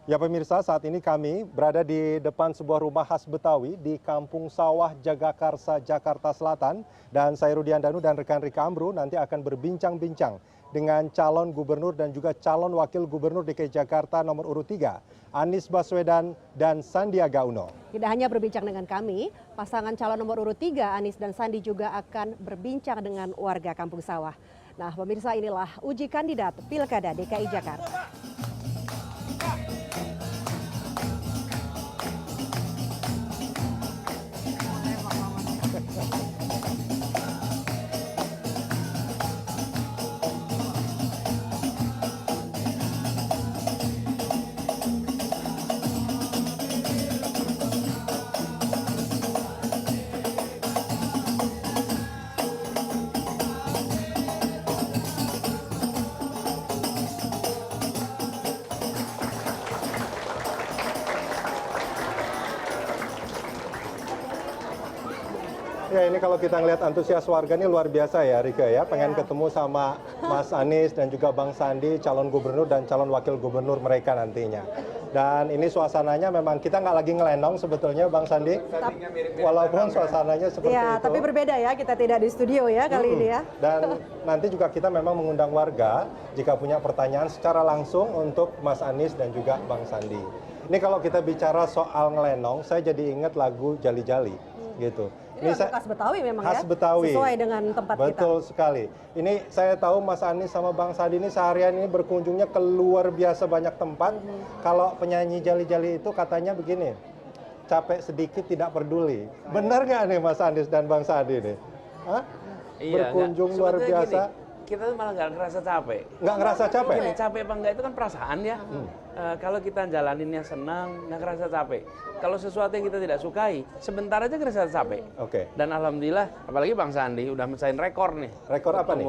Ya pemirsa, saat ini kami berada di depan sebuah rumah khas Betawi di Kampung Sawah, Jagakarsa, Jakarta Selatan. Dan saya Rudian Danu dan rekan Rika Amru nanti akan berbincang-bincang dengan calon gubernur dan juga calon wakil gubernur DKI Jakarta nomor urut 3, Anies Baswedan dan Sandiaga Uno. Tidak hanya berbincang dengan kami, pasangan calon nomor urut 3, Anies dan Sandi juga akan berbincang dengan warga Kampung Sawah. Nah pemirsa, inilah uji kandidat Pilkada DKI Jakarta. Ya ini kalau kita ngelihat antusias warga ini luar biasa ya Rika ya. Pengen ketemu sama Mas Anies dan juga Bang Sandi, calon gubernur dan calon wakil gubernur mereka nantinya. Dan ini suasananya memang kita nggak lagi ngelenong sebetulnya Bang Sandi. Walaupun suasananya seperti ya, itu. Tapi berbeda ya, kita tidak di studio ya kali ini ya. Dan nanti juga kita memang mengundang warga jika punya pertanyaan secara langsung untuk Mas Anies dan juga Bang Sandi. Ini kalau kita bicara soal ngelenong, saya jadi ingat lagu Jali-Jali gitu. Ini khas Betawi memang khas ya, Betawi. sesuai dengan tempat kita. Betul sekali. Ini saya tahu Mas Anies sama Bang Sandi ini seharian ini berkunjungnya ke luar biasa banyak tempat. Kalau penyanyi Jali-Jali itu katanya begini, capek sedikit tidak peduli. Benar nggak nih Mas Anies dan Bang Sandi nih? Hah? Iya, berkunjung luar biasa. Gini, kita tuh malah nggak ngerasa capek. Nggak ngerasa capek? Gini, capek apa enggak itu kan perasaan ya. Kalau kita jalaninnya senang, nggak ngerasa capek. Kalau sesuatu yang kita tidak sukai, sebentar aja ngerasa capek. Oke. Dan alhamdulillah, apalagi Bang Sandi udah mencahin rekor nih. Rekor apa nih?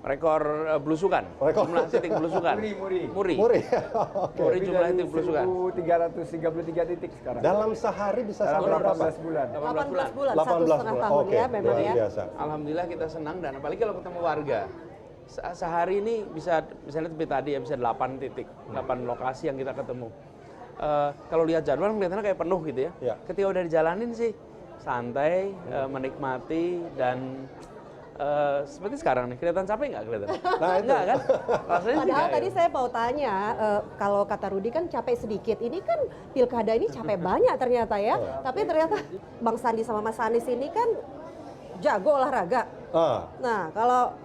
Rekor belusukan. Rekor. Jumlah titik belusukan. Muri. Oke. Muri jumlah titik belusukan. 1.333 titik sekarang. Dalam sehari bisa Dalam sampai berapa? 18 bulan. 18 bulan, 18 1,5 tahun Oke, ya memang luar ya. biasa. Alhamdulillah kita senang dan apalagi kalau ketemu warga. Sehari ini bisa misalnya seperti tadi ya bisa 8 titik, 8 lokasi yang kita ketemu. Kalau lihat jadwal kelihatannya kayak penuh gitu ya. Ya. Ketika udah dijalanin sih santai, menikmati dan seperti sekarang nih kelihatan capek nggak kelihatan? Nah, itu. Enggak kan? Rasanya sih Padahal nggak, tadi ya. saya mau tanya, kalau kata Rudi kan capek sedikit, ini kan pilkada ini capek banyak ternyata ya. Tapi ternyata Bang Sandi sama Mas Anies ini kan jago olahraga. Nah kalau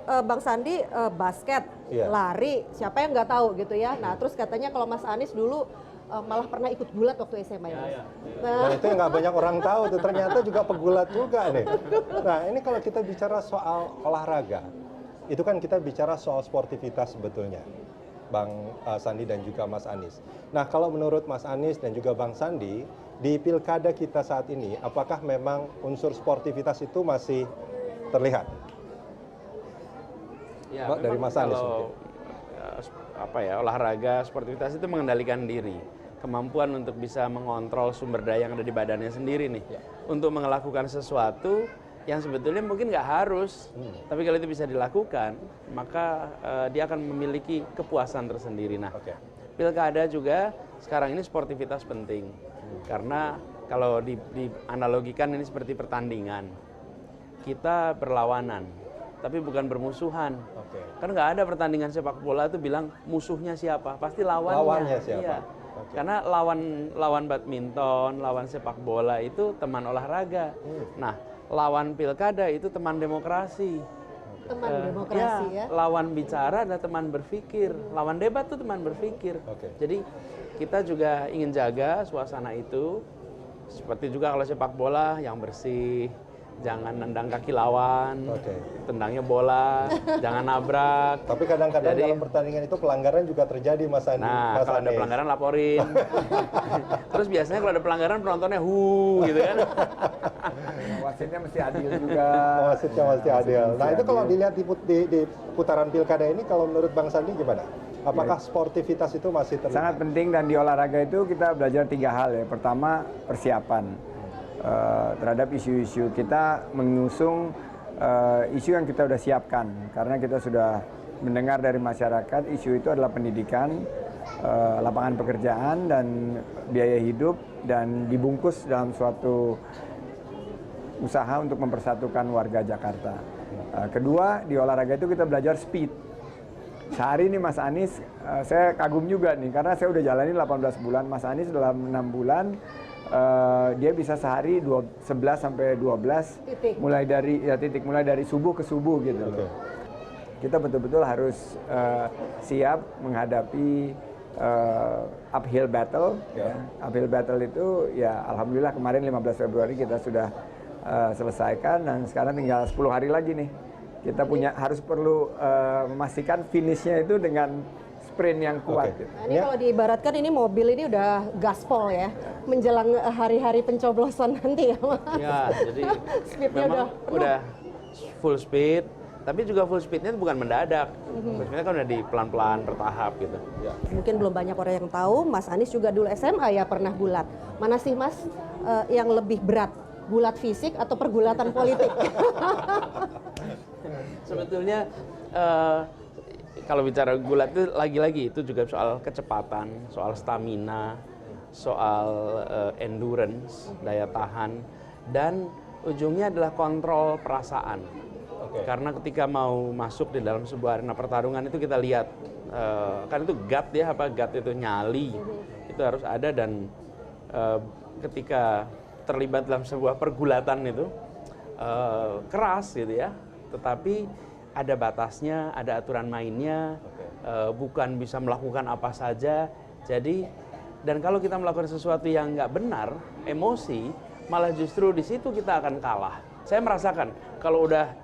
Bang Sandi basket, lari, siapa yang nggak tahu gitu ya. Nah terus katanya kalau Mas Anies dulu malah pernah ikut gulat waktu SMA ya. Nah itu yang nggak banyak orang tahu tuh, ternyata juga pegulat juga nih. Nah ini kalau kita bicara soal olahraga, itu kan kita bicara soal sportivitas sebetulnya, Bang Sandi dan juga Mas Anies. Nah kalau menurut Mas Anies dan juga Bang Sandi, di pilkada kita saat ini, apakah memang unsur sportivitas itu masih terlihat? Ya, dari Mas Anies kalau olahraga, sportivitas itu mengendalikan diri, kemampuan untuk bisa mengontrol sumber daya yang ada di badannya sendiri nih, untuk melakukan sesuatu yang sebetulnya mungkin nggak harus, tapi kalau itu bisa dilakukan, maka dia akan memiliki kepuasan tersendiri. Nah, pilkada juga sekarang ini sportivitas penting, karena kalau dianalogikan ini seperti pertandingan, kita berlawanan. Tapi bukan bermusuhan. Kan nggak ada pertandingan sepak bola itu bilang musuhnya siapa, pasti lawannya. Lawannya siapa? Iya. Karena lawan badminton, lawan sepak bola itu teman olahraga. Nah, lawan pilkada itu teman demokrasi. Teman demokrasi ya. Lawan bicara adalah teman berpikir, lawan debat itu teman berpikir. Jadi kita juga ingin jaga suasana itu. Seperti juga kalau sepak bola yang bersih. Jangan nendang kaki lawan, tendangnya bola, jangan nabrak. Tapi kadang-kadang dalam pertandingan itu pelanggaran juga terjadi, Mas Andi. Nah, kalau ada pelanggaran laporin. Terus biasanya kalau ada pelanggaran penontonnya gitu kan. Wasitnya mesti adil juga. Wasitnya mesti adil. Nah itu kalau dilihat di putaran pilkada ini, kalau menurut Bang Sandi gimana? Apakah sportivitas itu masih terlihat? Sangat penting, dan di olahraga itu kita belajar 3 hal ya. Pertama, persiapan. Terhadap isu-isu kita mengusung isu yang kita sudah siapkan, karena kita sudah mendengar dari masyarakat isu itu adalah pendidikan, lapangan pekerjaan dan biaya hidup dan dibungkus dalam suatu usaha untuk mempersatukan warga Jakarta. Kedua, di olahraga itu kita belajar speed. Sehari ini Mas Anies, saya kagum juga nih, karena saya udah jalanin 18 bulan, Mas Anies dalam 6 bulan, dia bisa sehari 11 sampai 12, titik. mulai dari subuh ke subuh gitu loh. Kita betul-betul harus siap menghadapi uphill battle. Ya. Uphill battle itu ya alhamdulillah kemarin 15 Februari kita sudah selesaikan dan sekarang tinggal 10 hari lagi nih. Kita harus perlu memastikan finishnya itu dengan sprint yang kuat. Gitu. Nah, ini kalau diibaratkan ini mobil ini udah gaspol ya, menjelang hari-hari pencoblosan nanti ya. Ya, jadi speednya udah full speed. Tapi juga full speednya bukan mendadak. Full speednya kan udah di pelan-pelan bertahap gitu. Mungkin belum banyak orang yang tahu, Mas Anies juga dulu SMA ya pernah gulat. Mana sih Mas yang lebih berat? Gulat fisik atau pergulatan politik? Sebetulnya kalau bicara gulat itu lagi-lagi itu juga soal kecepatan, soal stamina, soal endurance, daya tahan, dan ujungnya adalah kontrol perasaan. Karena ketika mau masuk di dalam sebuah arena pertarungan itu kita lihat kan itu gut ya, gut itu nyali itu harus ada, dan ketika terlibat dalam sebuah pergulatan itu keras gitu ya, tetapi ada batasnya, ada aturan mainnya, bukan bisa melakukan apa saja. Jadi dan kalau kita melakukan sesuatu yang nggak benar, emosi, malah justru di situ kita akan kalah. Saya merasakan kalau udah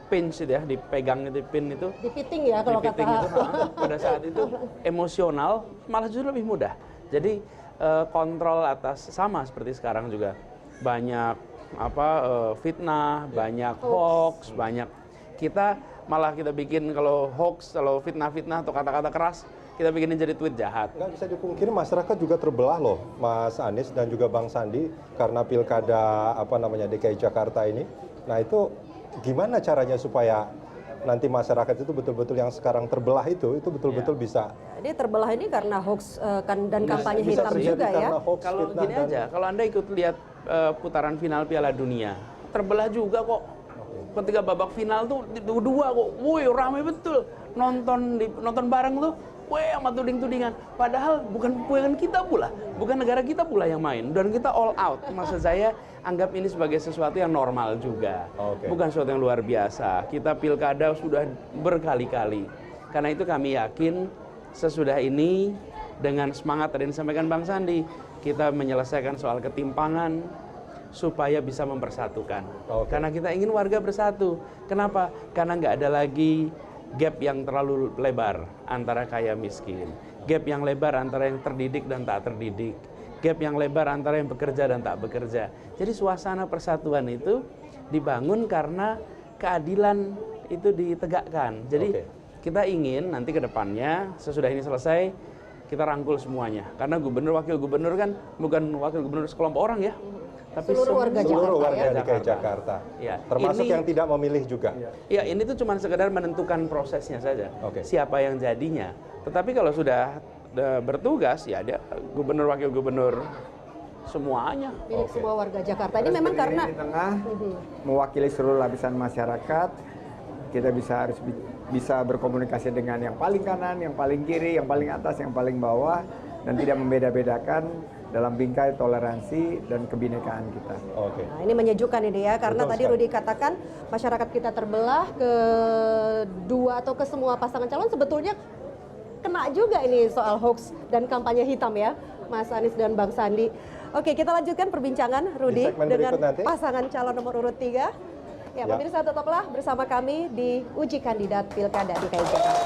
pinch itu ya, dipegang itu pin itu, Dipiting ya kalau kata itu, pada saat itu emosional malah justru lebih mudah. Jadi kontrol atas, sama seperti sekarang juga banyak fitnah, banyak hoax, banyak kita bikin kalau hoax, kalau fitnah atau kata-kata keras kita bikinin jadi tweet jahat. Nggak bisa dipungkiri masyarakat juga terbelah loh, Mas Anies dan juga Bang Sandi, karena pilkada DKI Jakarta ini. Nah itu gimana caranya supaya nanti masyarakat itu betul-betul yang sekarang terbelah itu betul-betul bisa. Jadi terbelah ini karena hoax dan kampanye bisa hitam juga ya. Hoax, kalau gini aja, kalau Anda ikut lihat putaran final Piala Dunia, terbelah juga kok. Ketika babak final tuh dua kok, woi ramai betul. Nonton bareng tuh, woi sama tuding-tudingan. Padahal bukan kita pula, bukan negara kita pula yang main, dan kita all out. Maksud saya anggap ini sebagai sesuatu yang normal juga, bukan sesuatu yang luar biasa. Kita pilkada sudah berkali-kali. Karena itu kami yakin sesudah ini dengan semangat tadi yang disampaikan Bang Sandi, kita menyelesaikan soal ketimpangan supaya bisa mempersatukan. Karena kita ingin warga bersatu. Kenapa? Karena nggak ada lagi gap yang terlalu lebar antara kaya miskin, gap yang lebar antara yang terdidik dan tak terdidik, gap yang lebar antara yang bekerja dan tak bekerja. Jadi suasana persatuan itu dibangun karena keadilan itu ditegakkan. Jadi kita ingin nanti ke depannya sesudah ini selesai kita rangkul semuanya. Karena gubernur, wakil gubernur kan bukan wakil gubernur sekelompok orang ya, tapi seluruh warga DKI Jakarta. Ya, termasuk ini, yang tidak memilih juga. Ya, ini tuh cuma sekedar menentukan prosesnya saja. Siapa yang jadinya. Tetapi kalau sudah bertugas ya dia gubernur, wakil gubernur semuanya. Milik semua warga Jakarta. Ini memang karena di tengah mewakili seluruh lapisan masyarakat, kita harus bisa berkomunikasi dengan yang paling kanan, yang paling kiri, yang paling atas, yang paling bawah, dan tidak membeda-bedakan dalam bingkai toleransi dan kebinekaan kita. Nah, ini menyejukkan ini ya, karena tadi Rudi katakan masyarakat kita terbelah ke dua atau ke semua pasangan calon, sebetulnya kena juga ini soal hoax dan kampanye hitam ya, Mas Anies dan Bang Sandi. Oke, kita lanjutkan perbincangan Rudi dengan pasangan calon nomor urut 3. Ya, pemirsa tetaplah bersama kami di Uji Kandidat Pilkada DKI Jakarta.